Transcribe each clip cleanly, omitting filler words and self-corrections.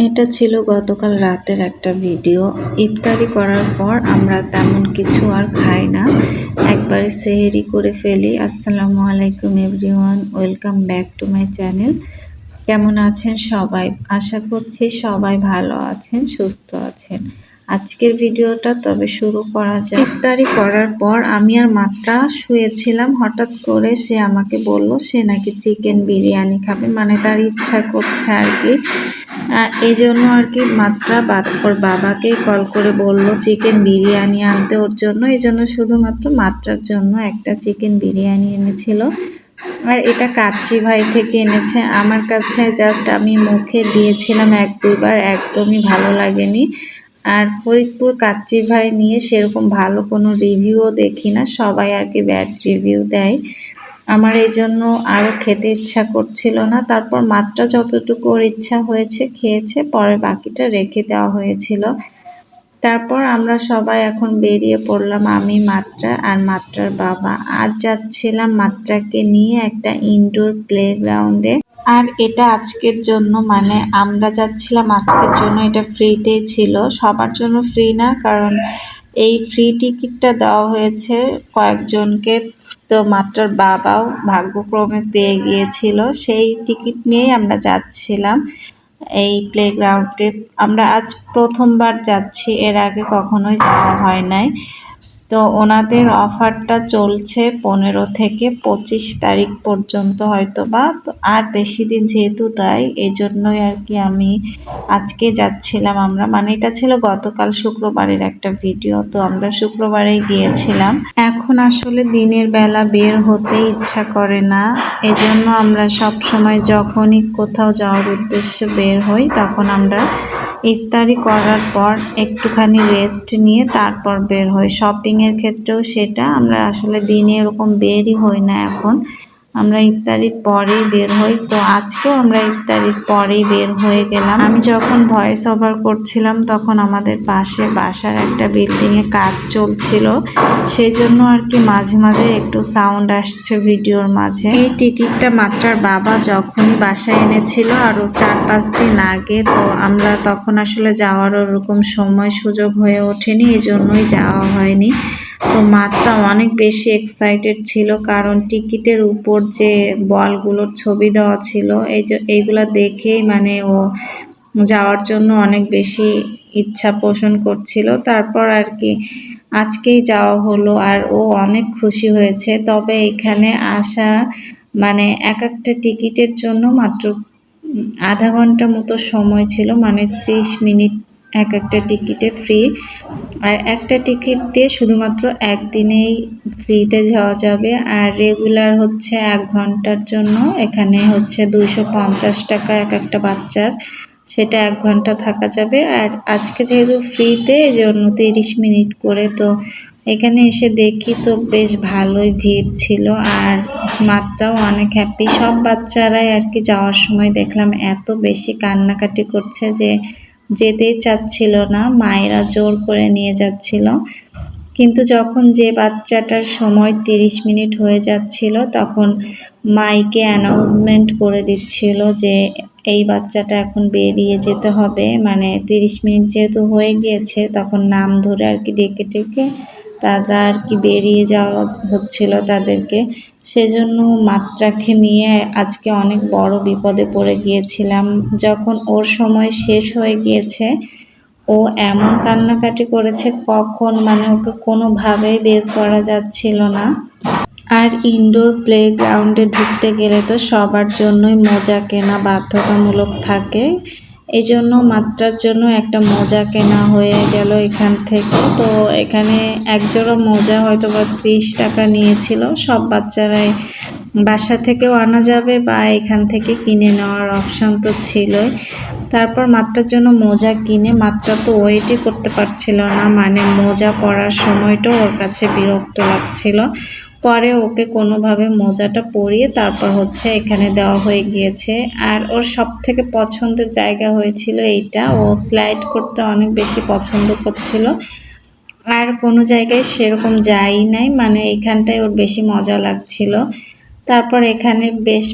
এটা ছিল গতকাল রাতের একটা ভিডিও। ইফতারি করার পর আমরা তেমন কিছু আর খাই না, একবারে সেহরি করে ফেলি। আসসালামু আলাইকুম everyone, welcome back to my channel. কেমন আছেন সবাই? আশা করছি সবাই ভালো আছেন, সুস্থ আছেন। আজকের ভিডিওটা তবে শুরু করা যাক। ইফতারি করার পর আমি আর মাত্রা শুয়েছিলাম, হঠাৎ করে সে আমাকে বলল সে নাকি চিকেন বিরিয়ানি খাবে, মানে তার ইচ্ছা করছে আর কি। এই জন্য আর কি মাত্রা ওর বাবাকে কল করে বলল চিকেন বিরিয়ানি আনতে ওর জন্য। এই জন্য শুধুমাত্র মাত্রার জন্য একটা চিকেন বিরিয়ানি এনেছিল। আর এটা কাচ্চি ভাই থেকে এনেছে। আমার কাছে জাস্ট আমি মুখে দিয়েছিলাম এক দুইবার, একদমই ভালো লাগেনি। আর ফরিদপুর কাচ্চি ভাই নিয়ে সেরকম ভালো কোনো রিভিউও দেখি না, সবাই আর কি ব্যাড রিভিউ দেয়। আমার এই জন্য আরও খেতে ইচ্ছা করছিল না। তারপর মাত্রা যতটুকু ওর ইচ্ছা হয়েছে খেয়েছে, পরে বাকিটা রেখে দেওয়া হয়েছিল। তারপর আমরা সবাই এখন বেরিয়ে পড়লাম, আমি, মাত্রা আর মাত্রার বাবা। আজ যাচ্ছিলাম মাত্রাকে নিয়ে একটা ইনডোর প্লেগ্রাউন্ডে। আর এটা আজকের জন্য, মানে আমরা যাচ্ছিলাম আজকের জন্য, এটা ফ্রিতেই ছিল, সবার জন্য ফ্রি না, কারণ এই ফ্রি টিকিটটা দেওয়া হয়েছে কয়েকজনকে। তো মাত্রার বাবাও ভাগ্যক্রমে পেয়ে গিয়েছিল, সেই টিকিট নিয়েই আমরা যাচ্ছিলাম এই প্লেগ্রাউন্ডে। আমরা আজ প্রথমবার যাচ্ছি, এর আগে কখনোই যাওয়া হয় নাই। তো ওনাদের অফারটা চলছে 15 থেকে 25 তারিখ পর্যন্ত হয়তো বা, তো আর বেশি দিন যেহেতু তাই এই জন্যই আর কি আমি আজকে যাচ্ছিলাম। আমরা, মানে এটা ছিল গতকাল শুক্রবারের একটা ভিডিও, তো আমরা শুক্রবারেই গিয়েছিলাম। এখন আসলে দিনের বেলা বের হতে ইচ্ছা করে না, এজন্য আমরা সব সময় যখনই কোথাও যাওয়ার উদ্দেশ্যে বের হই তখন আমরা ইফতারি করার পর একটুখানি রেস্ট নিয়ে তারপর বের হই। শপিংয়ের ক্ষেত্রেও সেটা, আমরা আসলে দিনে এরকম বেরই হই না এখন, আমরা ইফতারির পরেই বের হই। তো আজকেও আমরা ইফতারির পরেই বের হয়ে গেলাম। আমি যখন ভয়েস ওভার করছিলাম তখন আমাদের পাশে বাসার একটা বিল্ডিংয়ে কাজ চলছিল, সেই জন্য আর কি মাঝে মাঝে একটু সাউন্ড আসছে ভিডিওর মাঝে। এই টিকিটটা মাত্রার বাবা যখনই বাসায় এনেছিল আরও 4-5 দিন আগে, তো আমরা তখন আসলে যাওয়ার ওরকম সময় সুযোগ হয়ে ওঠেনি, এই জন্যই যাওয়া হয়নি। তো মাত্রা অনেক বেশি এক্সাইটেড ছিল, কারণ টিকিটের উপর যে বলগুলোর ছবি দেওয়া ছিল এইগুলা দেখেই মানে ও যাওয়ার জন্য অনেক বেশি ইচ্ছা পোষণ করছিল। তারপর আর কি আজকেই যাওয়া হলো, আর ও অনেক খুশি হয়েছে। তবে এখানে আসা মানে এক একটা টিকিটের জন্য মাত্র আধা ঘন্টা মতো সময় ছিল, মানে 30 মিনিট এক একটা টিকিটে ফ্রি। আর একটা টিকিট দিয়ে শুধুমাত্র একদিনেই ফ্রিতে যাওয়া যাবে। আর রেগুলার হচ্ছে 1 ঘন্টার জন্য, এখানে হচ্ছে 250 টাকা এক একটা বাচ্চার, সেটা 1 ঘন্টা থাকা যাবে। আর আজকে যেহেতু ফ্রিতে, এই জন্য 30 মিনিট করে। তো এখানে এসে দেখি তো বেশ ভালোই ভিড় ছিল, আর মাত্রাও অনেক হ্যাপি। সব বাচ্চারাই আর কি যাওয়ার সময় দেখলাম এত বেশি কান্নাকাটি করছে যে যেতেই চাচ্ছিল না, মায়েরা জোর করে নিয়ে যাচ্ছিল। কিন্তু যখন যে বাচ্চাটার সময় 30 মিনিট হয়ে যাচ্ছিল তখন মাইকে অ্যানাউন্সমেন্ট করে দিচ্ছিল যে এই বাচ্চাটা এখন বেরিয়ে যেতে হবে, মানে 30 মিনিট যেহেতু হয়ে গিয়েছে তখন নাম ধরে আর কি ডেকে ডেকে তারা আর কি বেরিয়ে যাওয়া হচ্ছিল তাদেরকে। সেজন্য মাত্রাকে নিয়ে আজকে অনেক বড় বিপদে পড়ে গিয়েছিলাম। যখন ওর সময় শেষ হয়ে গিয়েছে ও এমন কান্নাকাটি করেছে, কখন মানে ওকে কোনোভাবেই বের করা যাচ্ছিল না। আর ইনডোর প্লেগ্রাউন্ডে ঢুকতে গেলে তো সবার জন্যই মোজা কেনা বাধ্যতামূলক থাকে, এই জন্য মাত্রার জন্য একটা মোজা কেনা হয়ে গেল এখান থেকে। তো এখানে একজোড়া মোজা হয়তো বা 30 টাকা নিয়েছিল। সব বাচ্চারাই বাসা থেকেও আনা যাবে বা এখান থেকে কিনে নেওয়ার অপশান তো ছিলই। তারপর মাত্রার জন্য মোজা কিনে মাত্রা তো ওয়েটই করতে পারছিল না, মানে মোজা পরার সময়টাও ওর কাছে বিরক্ত লাগছিল। পরে ওকে কোনোভাবে মোজাটা পরিয়ে তারপর হচ্ছে এখানে দেওয়া হয়ে গিয়েছে। আর ওর সব থেকে পছন্দের জায়গা হয়েছিল এইটা, ও স্লাইড করতে অনেক বেশি পছন্দ করছিল। আর কোনো জায়গায় সেরকম যাই নাই, মানে এইখানটায় ওর বেশি মজা লাগছিল। তারপর এখানে বেশ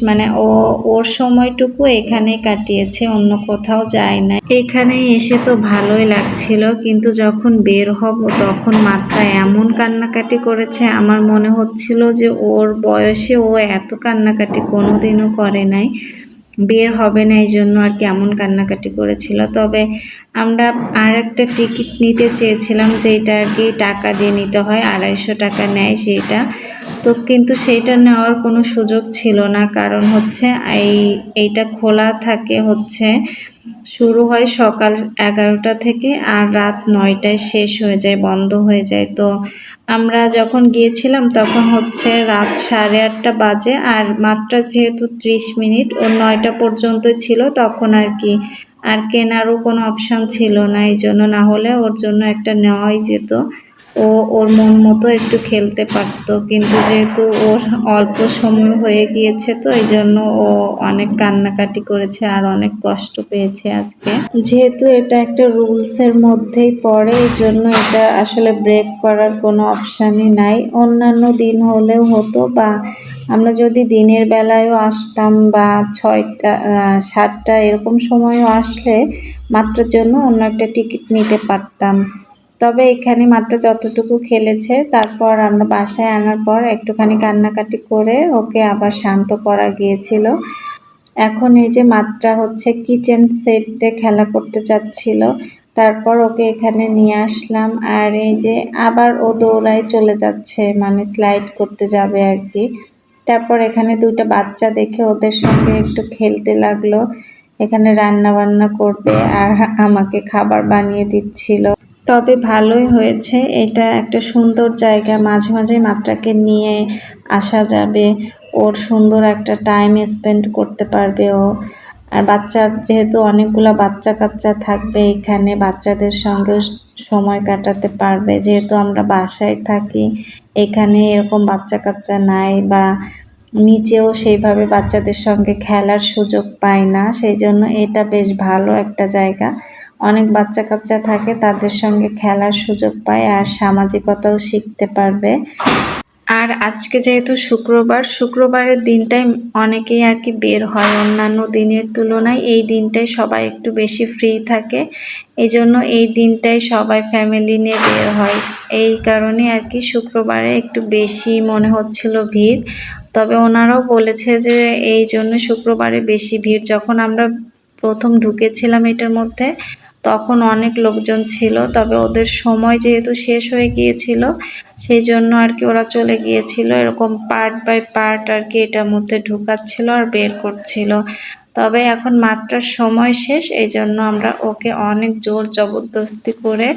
ওর সময়টুকু এখানে কাটিয়েছে, অন্য কোথাও যায় না। এখানে এসে তো ভালোই লাগছিল, কিন্তু যখন বের হব তখন মাত্রা এমন কান্নাকাটি করেছে, আমার মনে হচ্ছিল যে ওর বয়সে ও এত কান্নাকাটি কোনোদিনও করে নাই। বের হবে না এই জন্য আর কেমন কান্নাকাটি করেছিল। তবে আমরা আর একটা টিকিট নিতে চেয়েছিলাম, যেটা আর কি টাকা দিয়ে নিতে হয়, 250 টাকা নেয় সেইটা। তো কিন্তু সেইটা নেওয়ার কোনো সুযোগ ছিল না, কারণ হচ্ছে এইটা খোলা থাকে হচ্ছে, শুরু হয় সকাল 11টা থেকে আর রাত 9টায় শেষ হয়ে যায়, বন্ধ হয়ে যায়। তো আমরা যখন গিয়েছিলাম তখন হচ্ছে রাত 8:30 বাজে, আর মাত্র যেহেতু 30 মিনিট, ও 9টা পর্যন্ত ছিল, তখন আর কি আর কেনারও কোনো অপশান ছিল না। এই জন্য, না হলে ওর জন্য একটা নেওয়াই যেত, ও ওর মন মতো একটু খেলতে পারতো। কিন্তু যেহেতু ওর অল্প সময় হয়ে গিয়েছে, তো এই জন্য ও অনেক কান্নাকাটি করেছে আর অনেক কষ্ট পেয়েছে আজকে। যেহেতু এটা একটা রুলসের মধ্যেই পড়ে, এই জন্য এটা আসলে ব্রেক করার কোনো অপশানই নাই। অন্যান্য দিন হলেও হতো, বা আমরা যদি দিনের বেলায়ও আসতাম বা 6টা 7টা এরকম সময়ও আসলে মাত্রার জন্য অন্য একটা টিকিট নিতে পারতাম। তবে এখানে মাত্র যতটুকু খেলেছে, তারপর আমরা বাসায় আনার পর একটুখানি কান্নাকাটি করে ওকে আবার শান্ত করা গিয়েছিল। এখন এই যে মাত্রা হচ্ছে কিচেন সেট দিয়ে খেলা করতে চাচ্ছিল, তারপর ওকে এখানে নিয়ে আসলাম। আর এই যে আবার ও দৌড়ায় চলে যাচ্ছে, স্লাইড করতে যাবে আর কি। তারপর এখানে দুটো বাচ্চা দেখে ওদের সঙ্গে একটু খেলতে লাগলো। এখানে রান্না বান্না করবে আর আমাকে খাবার বানিয়ে দিচ্ছিল। তবে ভালোই হয়েছে, এটা একটা সুন্দর জায়গা, মাঝে মাঝে মাত্রাকে নিয়ে আসা যাবে, ওর সুন্দর একটা টাইম স্পেন্ড করতে পারবে ও। আর যেহেতু অনেকগুলো বাচ্চা কাচ্চা থাকবে এখানে, বাচ্চাদের সঙ্গেও সময় কাটাতে পারবে। যেহেতু আমরা বাসায় থাকি, এখানে এরকম বাচ্চা কাচ্চা নাই, বা নিচেও সেইভাবে বাচ্চাদের সঙ্গে খেলার সুযোগ পায় না, সেই জন্য এটা বেশ ভালো একটা জায়গা। অনেক বাচ্চা কাচ্চা থাকে, তাদের সঙ্গে খেলার সুযোগ পায় আর সামাজিকতাও শিখতে পারবে। আর আজকে যেহেতু শুক্রবারের দিনটাই অনেকেই আর কি বের হয়, অন্যান্য দিনের তুলনায় এই দিনটাই সবাই একটু বেশি ফ্রি থাকে। এই জন্য এই দিনটাই সবাই ফ্যামিলি নিয়ে বের হয়, এই কারণে আর কি শুক্রবারে একটু বেশি মনে হচ্ছিল ভিড়। তবে ওনারাও বলেছে যে এই জন্য শুক্রবারে বেশি ভিড়। যখন আমরা প্রথম ঢুকেছিলাম এটার মধ্যে, তখন অনেক লোকজন ছিল, তবে ওদের সময় যেহেতু শেষ হয়ে গিয়েছিল, সেই জন্য আর কি ওরা চলে গিয়েছিল। এরকম পার্ট বাই পার্ট আর কি এটার মধ্যে ঢুকাচ্ছিল আর বের করছিল। তবে এখন মাত্রার সময় শেষ, এই জন্য আমরা ওকে অনেক জোর জবরদস্তি করে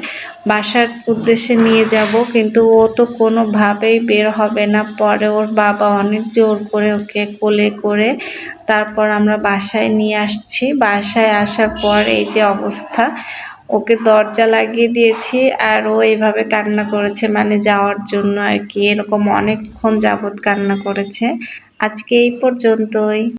বাসার উদ্দেশ্যে নিয়ে যাব, কিন্তু ও তো কোনোভাবেই বের হবে না। পরে ওর বাবা অনেক জোর করে ওকে কোলে করে তারপর আমরা বাসায় নিয়ে আসছি। বাসায় আসার পর এই যে অবস্থা, ওকে দরজা লাগিয়ে দিয়েছি আর ও এইভাবে কান্না করেছে, যাওয়ার জন্য আর কি। এরকম অনেকক্ষণ যাবৎ কান্না করেছে। আজকে এই পর্যন্তই।